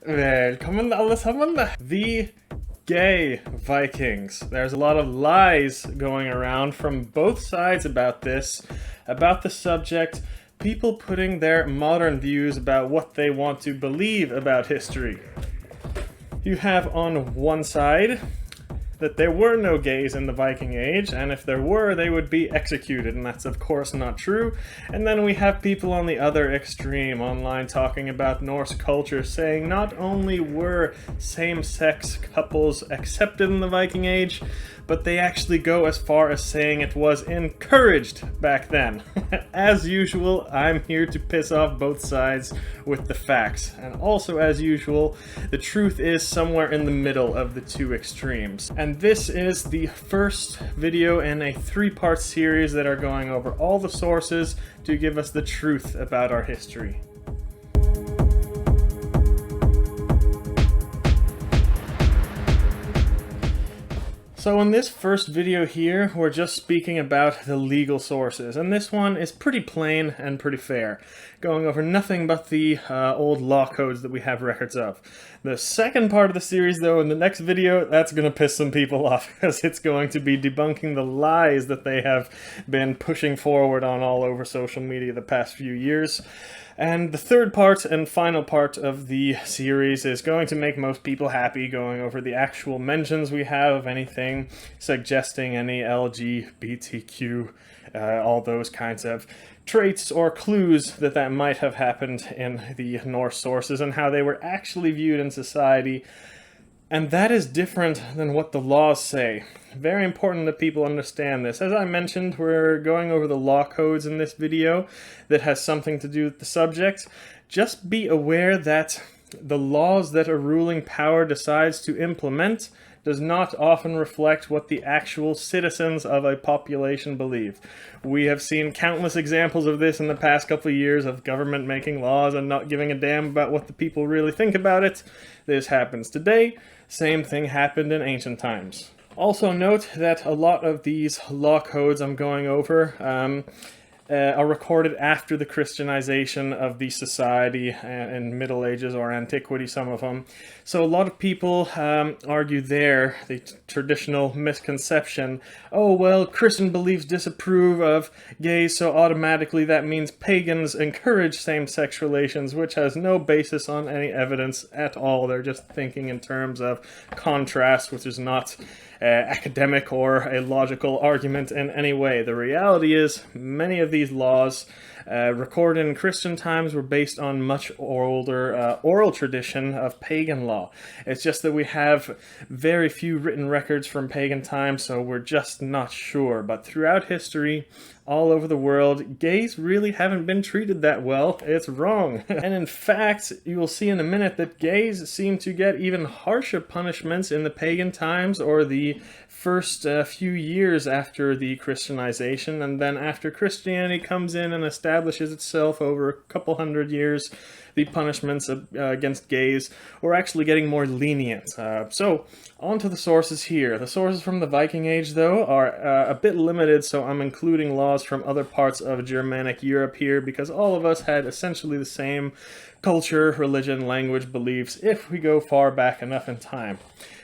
Välkommen allesammans! The gay Vikings. There's a lot of lies going around from both sides about this, about the subject, people putting their modern views about what they want to believe about history. You have on one side that there were no gays in the Viking Age, and if there were, they would be executed, and that's of course not true. And then we have people on the other extreme online talking about Norse culture, saying not only were same-sex couples accepted in the Viking Age, but they actually go as far as saying it was encouraged back then. As usual, I'm here to piss off both sides with the facts. And also, as usual, the truth is somewhere in the middle of the two extremes. And this is the first video in a three-part series that are going over all the sources to give us the truth about our history. So in this first video here, we're just speaking about the legal sources, and this one is pretty plain and pretty fair, going over nothing but the old law codes that we have records of. The second part of the series, though, in the next video, that's going to piss some people off, because it's going to be debunking the lies that they have been pushing forward on all over social media the past few years. And the third part and final part of the series is going to make most people happy, going over the actual mentions we have of anything suggesting any LGBTQ, all those kinds of traits or clues that might have happened in the Norse sources and how they were actually viewed in society. And that is different than what the laws say. Very important that people understand this. As I mentioned, we're going over the law codes in this video that has something to do with the subject. Just be aware that the laws that a ruling power decides to implement does not often reflect what the actual citizens of a population believe. We have seen countless examples of this in the past couple of years of government making laws and not giving a damn about what the people really think about it. This happens today. Same thing happened in ancient times. Also note that a lot of these law codes I'm going over are recorded after the Christianization of the society in Middle Ages or Antiquity, some of them. So a lot of people argue there, the traditional misconception, oh well, Christian beliefs disapprove of gays, so automatically that means pagans encourage same-sex relations, which has no basis on any evidence at all. They're just thinking in terms of contrast, which is not academic or a logical argument in any way. The reality is many of these laws recorded in Christian times were based on much older oral tradition of pagan law. It's just that we have very few written records from pagan times, so we're just not sure. But throughout history, all over the world, gays really haven't been treated that well. It's wrong. And in fact, you will see in a minute that gays seem to get even harsher punishments in the pagan times or the first few years after the Christianization, and then after Christianity comes in and establishes itself over a couple hundred years, the punishments against gays were actually getting more lenient. So, on to the sources here. The sources from the Viking Age, though, are a bit limited, so I'm including laws from other parts of Germanic Europe here, because all of us had essentially the same culture, religion, language, beliefs, if we go far back enough in time.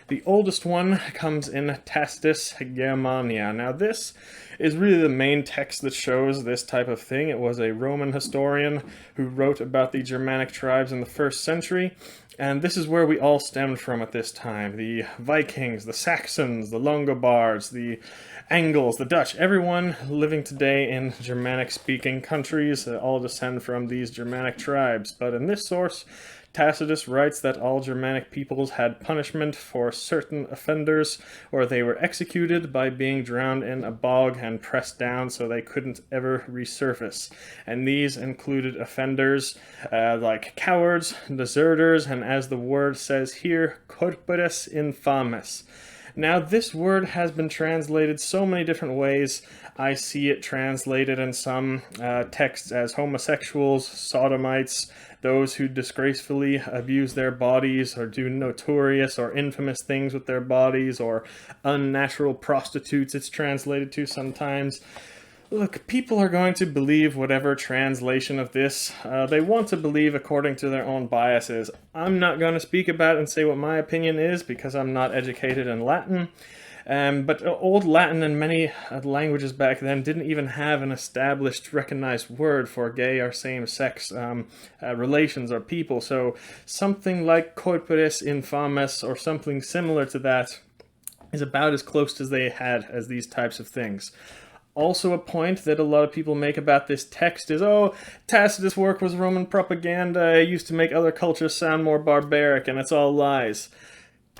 The oldest one comes in Tacitus Germania. Now this is really the main text that shows this type of thing. It was a Roman historian who wrote about the Germanic tribes in the 1st century, and this is where we all stemmed from at this time. The Vikings, the Saxons, the Longobards, the Angles, the Dutch, everyone living today in Germanic-speaking countries all descend from these Germanic tribes. But in this source, Tacitus writes that all Germanic peoples had punishment for certain offenders, or they were executed by being drowned in a bog and pressed down so they couldn't ever resurface. And these included offenders like cowards, deserters, and as the word says here, corporis infames. Now this word has been translated so many different ways. I see it translated in some texts as homosexuals, sodomites, those who disgracefully abuse their bodies or do notorious or infamous things with their bodies, or unnatural prostitutes it's translated to sometimes. Look, people are going to believe whatever translation of this they want to believe according to their own biases. I'm not going to speak about and say what my opinion is because I'm not educated in Latin. But Old Latin and many languages back then didn't even have an established, recognized word for gay or same-sex relations or people. So something like corporis infames or something similar to that is about as close as they had as these types of things. Also, a point that a lot of people make about this text is, oh, Tacitus' work was Roman propaganda, it used to make other cultures sound more barbaric, and it's all lies.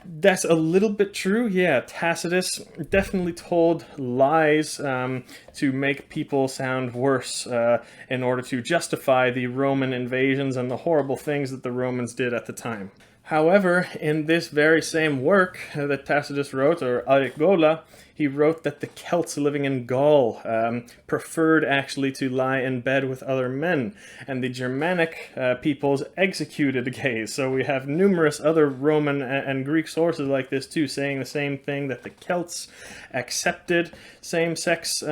That's a little bit true, yeah. Tacitus definitely told lies to make people sound worse in order to justify the Roman invasions and the horrible things that the Romans did at the time. However, in this very same work that Tacitus wrote, or Aricgola, he wrote that the Celts living in Gaul preferred actually to lie in bed with other men, and the Germanic peoples executed gays. So we have numerous other Roman and Greek sources like this too, saying the same thing, that the Celts accepted same-sex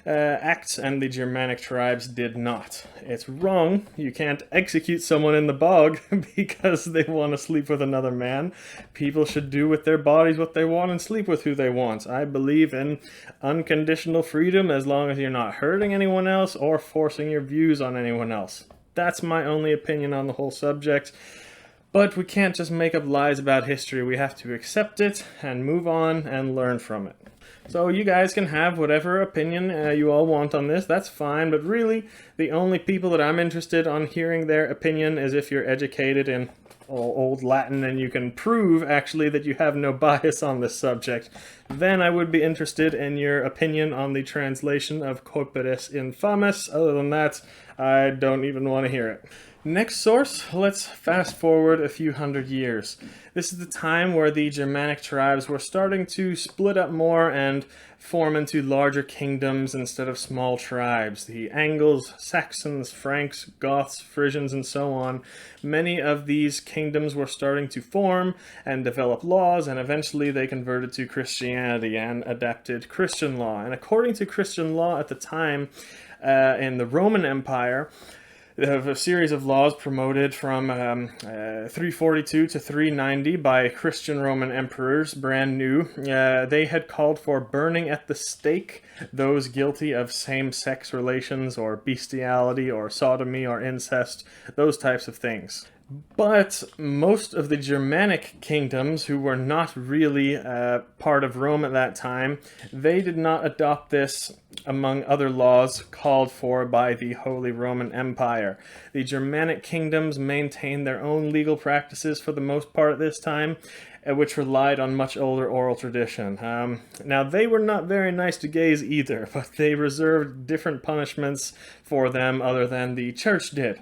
acts and the Germanic tribes did not. It's wrong. You can't execute someone in the bog because they want to sleep with another man. People should do with their bodies what they want and sleep with who they want. I believe in unconditional freedom as long as you're not hurting anyone else or forcing your views on anyone else. That's my only opinion on the whole subject. But we can't just make up lies about history. We have to accept it and move on and learn from it. So you guys can have whatever opinion you all want on this, that's fine, but really the only people that I'm interested on hearing their opinion is if you're educated in Old Latin and you can prove actually that you have no bias on this subject. Then I would be interested in your opinion on the translation of corporis infames. Other than that, I don't even want to hear it. Next source, let's fast forward a few hundred years. This is the time where the Germanic tribes were starting to split up more and form into larger kingdoms instead of small tribes. The Angles, Saxons, Franks, Goths, Frisians, and so on. Many of these kingdoms were starting to form and develop laws, and eventually they converted to Christianity and adapted Christian law. And according to Christian law at the time, in the Roman Empire, a series of laws promoted from 342 to 390 by Christian Roman emperors, brand new. They had called for burning at the stake those guilty of same-sex relations or bestiality or sodomy or incest, those types of things. But most of the Germanic kingdoms, who were not really part of Rome at that time, they did not adopt this among other laws called for by the Holy Roman Empire. The Germanic kingdoms maintained their own legal practices for the most part at this time, which relied on much older oral tradition. Now, they were not very nice to gays either, but they reserved different punishments for them other than the church did.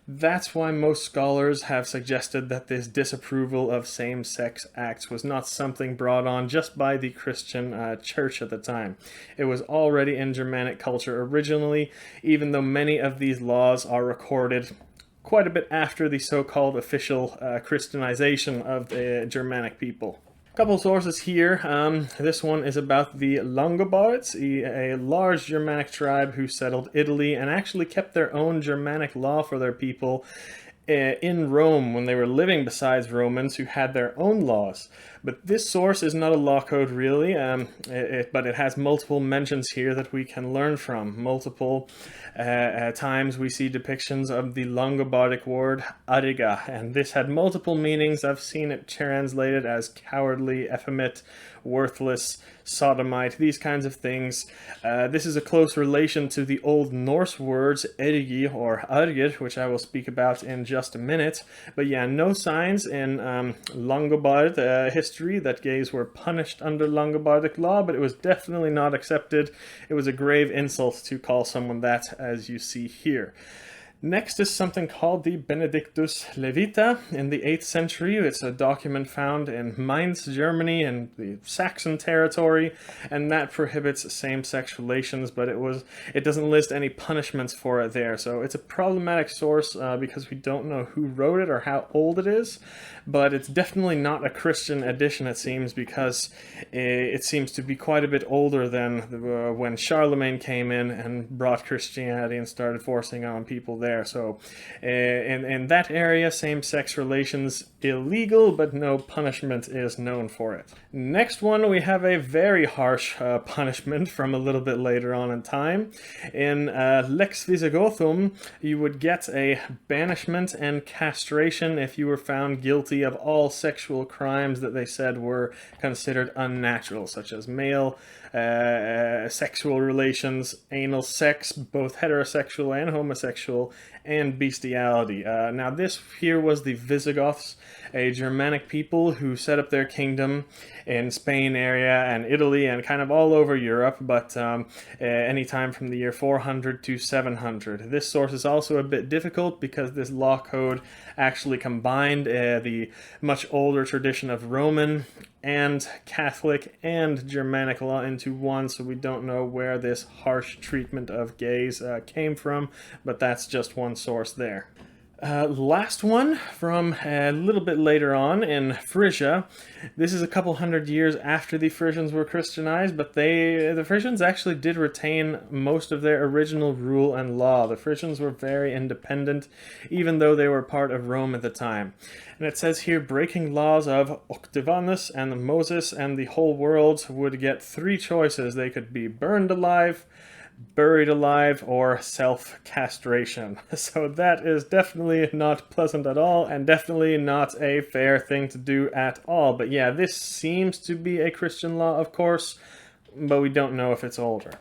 That's why most scholars have suggested that this disapproval of same-sex acts was not something brought on just by the Christian church at the time. It was already in Germanic culture originally, even though many of these laws are recorded quite a bit after the so-called official Christianization of the Germanic people. Couple sources here. This one is about the Langobards, a large Germanic tribe who settled Italy and actually kept their own Germanic law for their people in Rome when they were living besides Romans who had their own laws. But this source is not a law code really, but it has multiple mentions here that we can learn from. Multiple times we see depictions of the Langobardic word ariga, and this had multiple meanings. I've seen it translated as cowardly, effeminate, worthless, sodomite, these kinds of things. This is a close relation to the Old Norse words Ergi or Argr, which I will speak about in just a minute. But yeah, no signs in Langobard history that gays were punished under Langobardic law, but it was definitely not accepted. It was a grave insult to call someone that, as you see here. Next is something called the Benedictus Levita in the 8th century. It's a document found in Mainz, Germany, in the Saxon territory, and that prohibits same-sex relations, but it doesn't list any punishments for it there. So it's a problematic source because we don't know who wrote it or how old it is, but it's definitely not a Christian edition, it seems, because it seems to be quite a bit older than when Charlemagne came in and brought Christianity and started forcing on people there. So in that area, same-sex relations illegal, but no punishment is known for it. Next one, we have a very harsh punishment from a little bit later on in time. In Lex Visigothorum, you would get a banishment and castration if you were found guilty of all sexual crimes that they said were considered unnatural, such as male sexual relations, anal sex, both heterosexual and homosexual, and bestiality. Now this here was the Visigoths, a Germanic people who set up their kingdom in Spain area and Italy and kind of all over Europe, but anytime from the year 400 to 700. This source is also a bit difficult because this law code actually combined the much older tradition of Roman and Catholic and Germanic law into one, so we don't know where this harsh treatment of gays came from, but that's just one source there. Last one from a little bit later on in Frisia. This is a couple hundred years after the Frisians were Christianized, but the Frisians actually did retain most of their original rule and law. The Frisians were very independent, even though they were part of Rome at the time. And it says here, breaking laws of Octavianus and Moses and the whole world would get 3 choices. They could be burned alive, buried alive, or self-castration. So that is definitely not pleasant at all, and definitely not a fair thing to do at all. But yeah, this seems to be a Christian law, of course, but we don't know if it's older.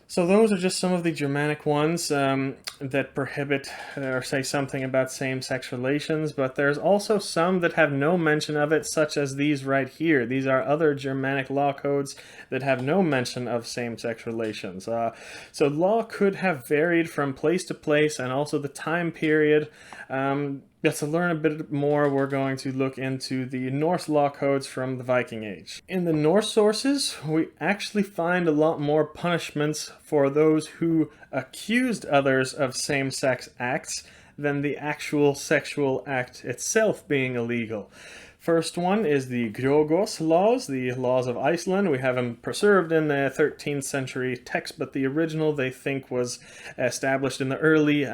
So those are just some of the Germanic ones that prohibit or say something about same-sex relations, but there's also some that have no mention of it, such as these right here. These are other Germanic law codes that have no mention of same-sex relations. So law could have varied from place to place, and also the time period. But to learn a bit more, we're going to look into the Norse law codes from the Viking Age. In the Norse sources, we actually find a lot more punishments for those who accused others of same-sex acts than the actual sexual act itself being illegal. First one is the Gray Goose Laws, the laws of Iceland. We have them preserved in the 13th century text, but the original they think was established in the early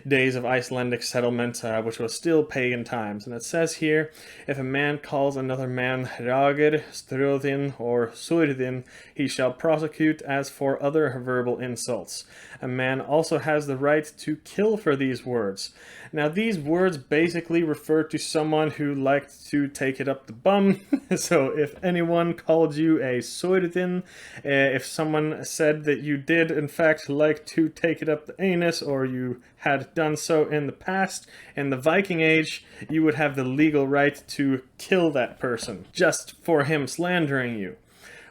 days of Icelandic settlement, which was still pagan times. And it says here, if a man calls another man Argr, Ströðin, or Surðin, he shall prosecute as for other verbal insults. A man also has the right to kill for these words. Now these words basically refer to someone who liked to take it up the bum. So if anyone called you a Surðin, if someone said that you did in fact like to take it up the anus, or you had done so in the past, in the Viking Age, you would have the legal right to kill that person just for him slandering you.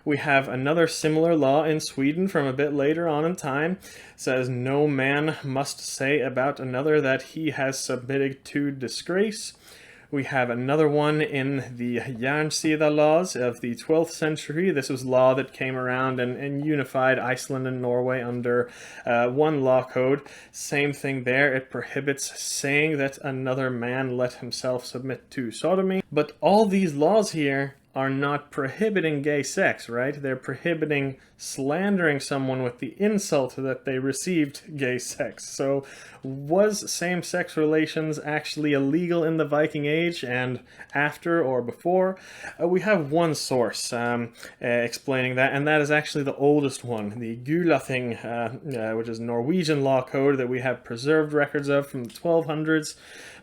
We have another similar law in Sweden from a bit later on in time. It says no man must say about another that he has submitted to disgrace. We have another one in the Járnsíða laws of the 12th century. This was law that came around and unified Iceland and Norway under one law code. Same thing there. It prohibits saying that another man let himself submit to sodomy. But all these laws here are not prohibiting gay sex, right? They're prohibiting slandering someone with the insult that they received gay sex. So was same-sex relations actually illegal in the Viking Age and after or before? We have one source explaining that, and that is actually the oldest one, the Gulaþing, which is a Norwegian law code that we have preserved records of from the 1200s,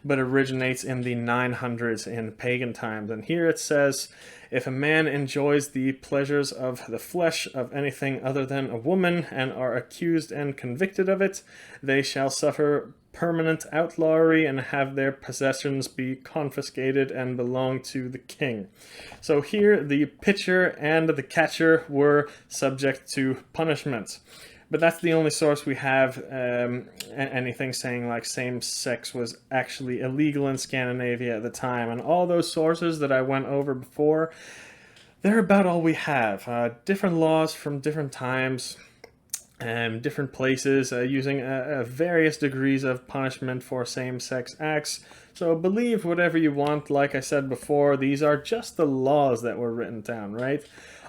but originates in the 900s in pagan times. And here it says, if a man enjoys the pleasures of the flesh of anything other than a woman, and are accused and convicted of it, they shall suffer permanent outlawry and have their possessions be confiscated and belong to the king. So here the pitcher and the catcher were subject to punishment. But that's the only source we have, anything saying like same-sex was actually illegal in Scandinavia at the time. And all those sources that I went over before, they're about all we have. Different laws from different times, different places, using various degrees of punishment for same-sex acts. So believe whatever you want. Like I said before, these are just the laws that were written down, right?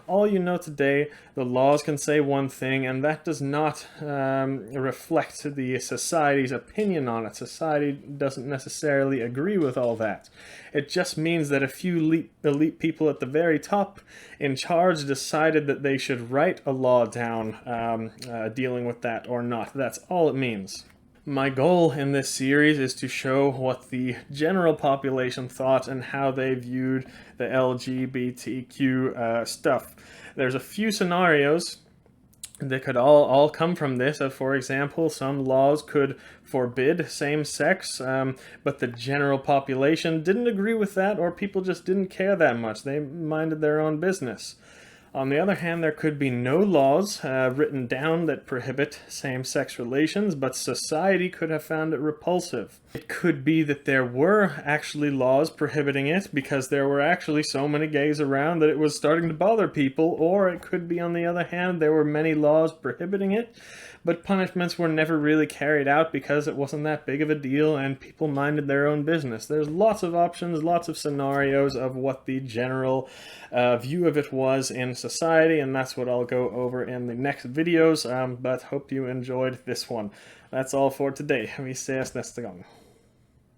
All you know today, the laws can say one thing, and that does not reflect the society's opinion on it. Society doesn't necessarily agree with all that. It just means that a few elite people at the very top in charge decided that they should write a law down dealing with that or not. That's all it means. My goal in this series is to show what the general population thought and how they viewed the LGBTQ stuff. There's a few scenarios that could all come from this. For example, some laws could forbid same-sex, but the general population didn't agree with that, or people just didn't care that much. They minded their own business. On the other hand, there could be no laws written down that prohibit same-sex relations, but society could have found it repulsive. It could be that there were actually laws prohibiting it because there were actually so many gays around that it was starting to bother people, or it could be, on the other hand, there were many laws prohibiting it, but punishments were never really carried out because it wasn't that big of a deal and people minded their own business. There's lots of options, lots of scenarios of what the general view of it was in society, and that's what I'll go over in the next videos, but hope you enjoyed this one. That's all for today. Vi ses nästa gång.